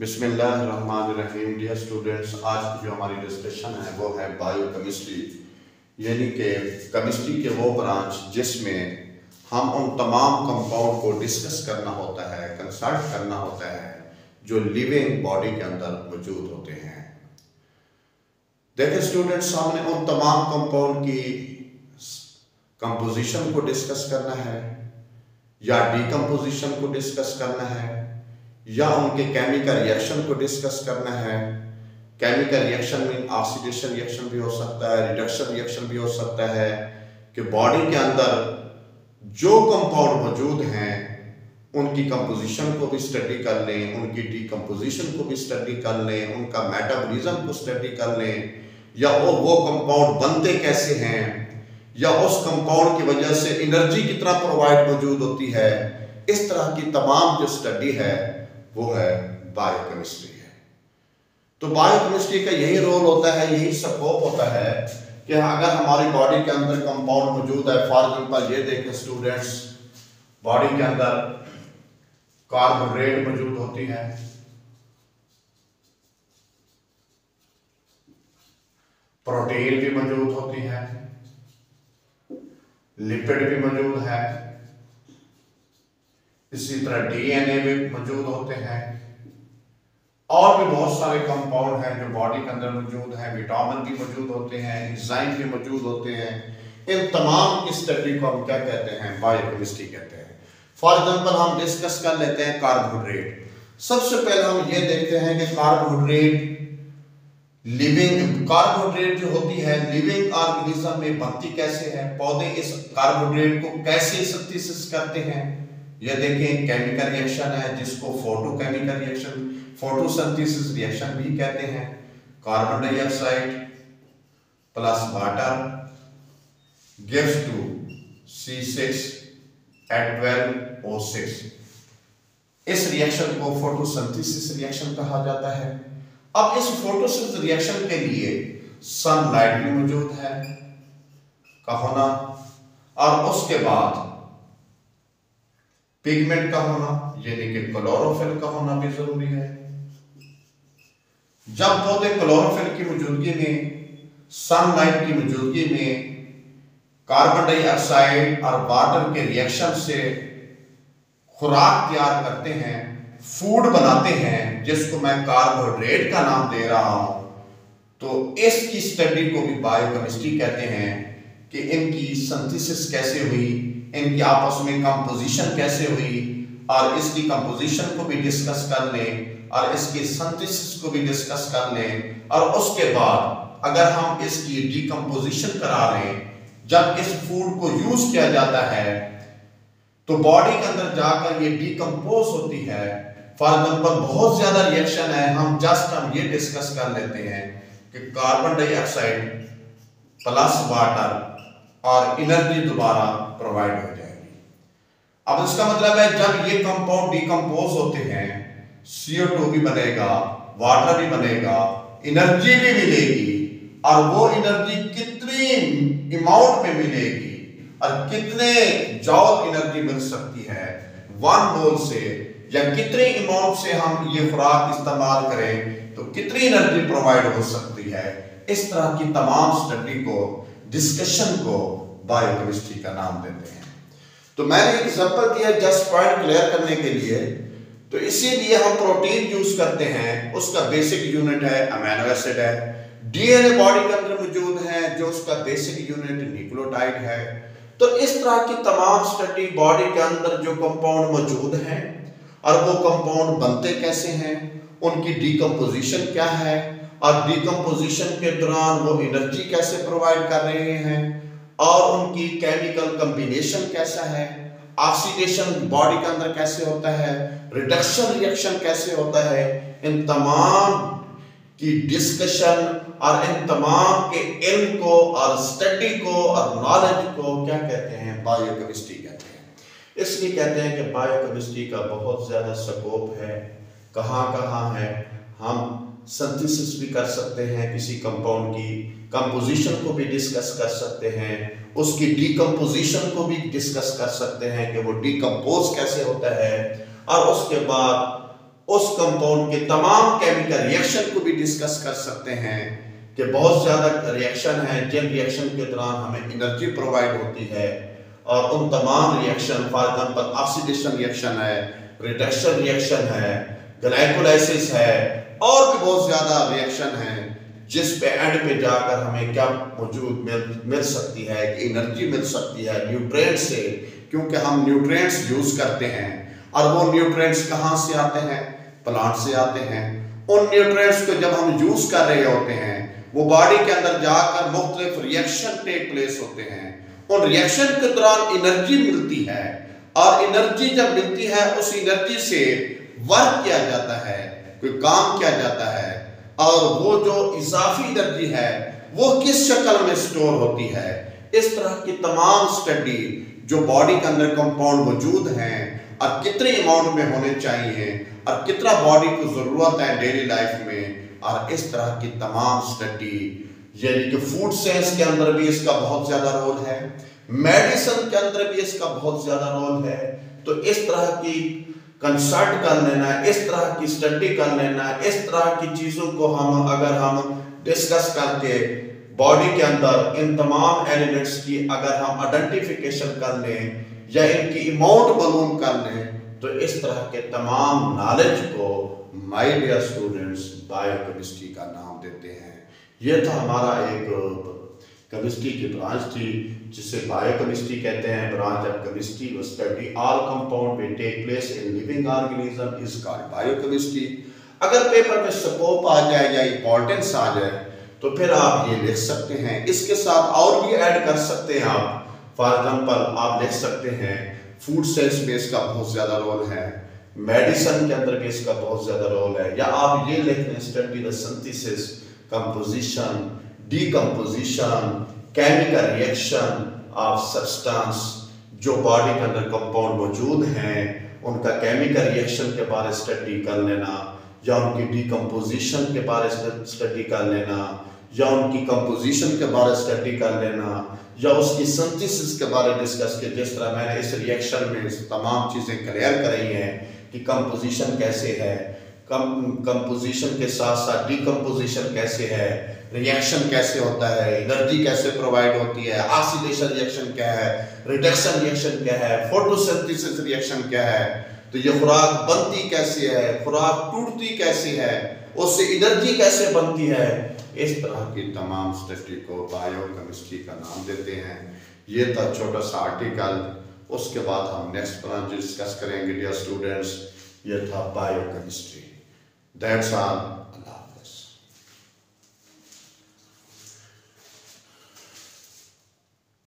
बिस्मिल्लाहिर्रहमानिर्रहीम। Dear students, आज की जो हमारी डिस्कशन है वो है बायोकेमिस्ट्री, यानी कि केमिस्ट्री के वो ब्रांच जिसमें हम उन तमाम कंपाउंड को डिस्कस करना होता है, कंसल्ट करना होता है जो लिविंग बॉडी के अंदर मौजूद होते हैं। देखिए स्टूडेंट्स, हमने उन तमाम कंपाउंड की कंपोजिशन को डिस्कस करना है या डीकम्पोजिशन को डिस्कस करना है या उनके केमिकल रिएक्शन को डिस्कस करना है। केमिकल रिएक्शन में ऑक्सीडेशन रिएक्शन भी हो सकता है, रिडक्शन रिएक्शन भी हो सकता है कि बॉडी के अंदर जो कंपाउंड मौजूद हैं उनकी कंपोजिशन को भी स्टडी कर लें, उनकी डीकम्पोजिशन को भी स्टडी कर लें, उनका मेटाबॉलिज्म को स्टडी कर लें, या वो कंपाउंड बनते कैसे हैं, या उस कंपाउंड की वजह से एनर्जी कितना प्रोवाइड मौजूद होती है। इस तरह की तमाम जो स्टडी है वो है बायोकेमिस्ट्री है। तो बायोकेमिस्ट्री का यही रोल होता है, यही स्कोप होता है कि अगर हमारी बॉडी के अंदर कंपाउंड मौजूद है, फॉर एग्जांपल ये देखें स्टूडेंट्स, बॉडी के अंदर कार्बोहाइड्रेट मौजूद होती है, प्रोटीन भी मौजूद होती है, लिपिड भी मौजूद है, इसी तरह डीएनए भी मौजूद होते हैं, और भी बहुत सारे कंपाउंड हैं जो बॉडी के अंदर मौजूद हैं, विटामिन भी मौजूद होते हैं, एंजाइम भी मौजूद होते हैं। इन तमाम की स्टडी को हम क्या कहते हैं? बायोकेमिस्ट्री कहते हैं। फॉर एग्जांपल हम डिस्कस कर लेते हैं कार्बोहाइड्रेट। सबसे पहले हम ये देखते हैं कि कार्बोहाइड्रेट जो होती है लिविंग ऑर्गेनिज्म में बनती कैसे है, पौधे इस कार्बोहाइड्रेट को कैसे सिंथेसिस करते हैं। ये देखें केमिकल रिएक्शन है जिसको फोटोकेमिकल रिएक्शन, फोटोसिंथेसिस रिएक्शन भी कहते हैं। Carbon dioxide plus water gives to C6H12O6। इस रिएक्शन को फोटोसिंथेसिस रिएक्शन कहा जाता है। अब इस फोटोसिंथेसिस रिएक्शन के लिए सनलाइट भी मौजूद है का होना, और उसके बाद पिगमेंट का होना यानी कि क्लोरोफिल का होना भी जरूरी है। जब पौधे क्लोरोफिल की मौजूदगी में, सनलाइट की मौजूदगी में कार्बन डाइऑक्साइड और वाटर के रिएक्शन से खुराक तैयार करते हैं, फूड बनाते हैं, जिसको मैं कार्बोहाइड्रेट का नाम दे रहा हूं, तो इसकी स्टडी को भी बायोकेमिस्ट्री कहते हैं कि इनकी सिंथेसिस कैसे हुई, इनकी आपस में कंपोजिशन कैसे हुई, और इसकी कंपोजिशन को भी डिस्कस कर लें और इसकी सिंथेसिस को भी डिस्कस कर लें, और उसके बाद अगर हम इसकी डीकम्पोजिशन करा लें, जब इस फूड को यूज किया जाता है तो बॉडी के अंदर जाकर ये डीकम्पोज होती है। फॉर एग्जांपल बहुत ज्यादा रिएक्शन है, हम ये डिस्कस कर लेते हैं कि कार्बन डाइऑक्साइड प्लस वाटर और एनर्जी दोबारा प्रोवाइड हो जाएगी। अब इसका मतलब है जब ये कंपाउंड डीकम्पोज होते हैं, CO2 भी बनेगा, वाटर भी बनेगा, एनर्जी भी मिलेगी, और वो एनर्जी कितनी अमाउंट में मिलेगी और कितने जॉल एनर्जी मिल सकती है 1 मोल से, या कितनी अमाउंट से हम ये खुराक इस्तेमाल करें तो कितनी एनर्जी प्रोवाइड हो सकती है। इस तरह की तमाम स्टडी को, डिस्कशन को बायोकेमिस्ट्री का नाम देते हैं। तो मैंने एग्जांपल दिया जस्ट पॉइंट क्लियर करने के लिए। तो इसीलिए हम प्रोटीन यूज करते हैं, उसका बेसिक यूनिट है अमीनो एसिड है। डीएनए बॉडी के अंदर मौजूद है जो उसका बेसिक यूनिट न्यूक्लियोटाइड है। तो इस तरह की तमाम स्टडी बॉडी के अंदर जो कंपाउंड मौजूद हैं और वो कंपाउंड बनते कैसे हैं, उनकी डीकम्पोजिशन क्या है, और डीकम्पोजिशन के दौरान वो एनर्जी कैसे प्रोवाइड कर रहे हैं, और उनकी केमिकल कॉम्बिनेशन कैसा है, ऑक्सीडेशन बॉडी के अंदर कैसे होता है, रिडक्शन रिएक्शन कैसे होता है। इन तमाम की डिस्कशन और इन तमाम के इल्म को और स्टडी को और नॉलेज को क्या कहते हैं? बायोकेमिस्ट्री कहते हैं। इसलिए कहते हैं कि बायोकेमिस्ट्री का बहुत ज्यादा स्कोप है। कहाँ है? हम सिंथेसिस भी कर सकते हैं किसी कंपाउंड की, कंपोजिशन को भी डिस्कस कर सकते हैं, उसकी डीकम्पोजिशन को भी डिस्कस कर सकते हैं कि वो डीकम्पोज कैसे होता है, और उसके बाद उस कंपाउंड के तमाम केमिकल रिएक्शन को भी डिस्कस कर सकते हैं कि बहुत ज़्यादा रिएक्शन है जिन रिएक्शन के दौरान हमें एनर्जी प्रोवाइड होती है, और उन तमाम reaction for example oxidation reaction है, रिडक्शन रिएक्शन है, ग्लाइकोलाइसिस है, और भी बहुत ज़्यादा रिएक्शन है जिस पे एंड पे जाकर हमें क्या मौजूद मिल सकती है कि एनर्जी मिल सकती है न्यूट्रिएंट से, क्योंकि हम न्यूट्रिएंट्स यूज़ करते हैं और वो न्यूट्रिएंट्स कहाँ से आते हैं? प्लांट से आते हैं। उन न्यूट्रिएंट्स को जब हम यूज़ कर रहे होते हैं वो बॉडी के अंदर जाकर मुख्तलिफ रिएक्शन टेक प्लेस होते हैं, उन रिएक्शन के दौरान एनर्जी मिलती है, और एनर्जी जब मिलती है उस एनर्जी से वर्क किया जाता है, कोई काम किया जाता है, और वो जो इजाफी एनर्जी है वो किस शक्ल में स्टोर होती है। इस तरह की तमाम स्टडी जो बॉडी के अंदर कंपाउंड मौजूद हैं और कितने अमाउंट में होने चाहिए और कितना बॉडी को ज़रूरत है डेली लाइफ में, और इस तरह की तमाम स्टडी, यानी कि फूड साइंस के अंदर भी इसका बहुत ज़्यादा रोल है, मेडिसिन के अंदर भी इसका बहुत ज़्यादा रोल है। तो इस तरह की कंसल्ट कर लेना, इस तरह की स्टडी कर लेना, इस तरह की चीज़ों को अगर हम डिस्कस करके बॉडी के अंदर इन तमाम एलिमेंट्स की अगर हम आइडेंटिफिकेशन कर लें या इनकी अमाउंट मालूम कर लें, तो इस तरह के तमाम नॉलेज को माय डियर स्टूडेंट्स बायोकेमिस्ट्री का नाम देते हैं। ये था हमारा एक केमिस्ट्री की ब्रांच थी जिसे बायोकेमिस्ट्री कहते हैं। ब्रांच ऑफ केमिस्ट्री वो study all compound way take place in living organism is called biochemistry. अगर पेपर में स्कोप आ जाए या इंपॉर्टेंस आ जाए तो फिर आप ये लिख सकते हैं, इसके साथ और भी ऐड कर सकते हैं आप। फॉर एग्जांपल आप लिख सकते हैं फूड साइंस में इसका बहुत ज़्यादा रोल है, मेडिसिन के अंदर भी इसका बहुत ज़्यादा रोल है, या आप ये लिख लें study the synthesis, composition, decomposition, chemical reaction of substance, जो बॉडी के अंदर कंपाउंड मौजूद हैं उनका केमिकल रिएक्शन के बारे स्टडी कर लेना, या उनकी डीकम्पोजिशन के बारे स्टडी कर लेना, या उनकी कंपोजिशन के बारे स्टडी कर लेना, या उसकी सिंथेसिस के बारे डिस्कस किया। जिस तरह मैंने इस रिएक्शन में तमाम चीज़ें क्लियर कराई हैं कि कंपोजिशन कैसे है, कंपोजिशन के साथ साथ डीकम्पोजिशन कैसे है, रिएक्शन कैसे होता है, एनर्जी कैसे प्रोवाइड होती है, ऑक्सीडेशन रिएक्शन क्या है, रिडक्शन रिएक्शन क्या है, फोटोसिंथेसिस रिएक्शन क्या है, तो ये खुराक बनती कैसे है, खुराक टूटती कैसे है, उससे एनर्जी कैसे बनती है। इस तरह की तमाम स्टडी को बायोकेमिस्ट्री का नाम देते हैं। ये था छोटा सा आर्टिकल, उसके बाद हम नेक्स्ट ब्रांच डिस्कस करेंगे डियर स्टूडेंट्स। ये था बायोकेमिस्ट्री। That's all.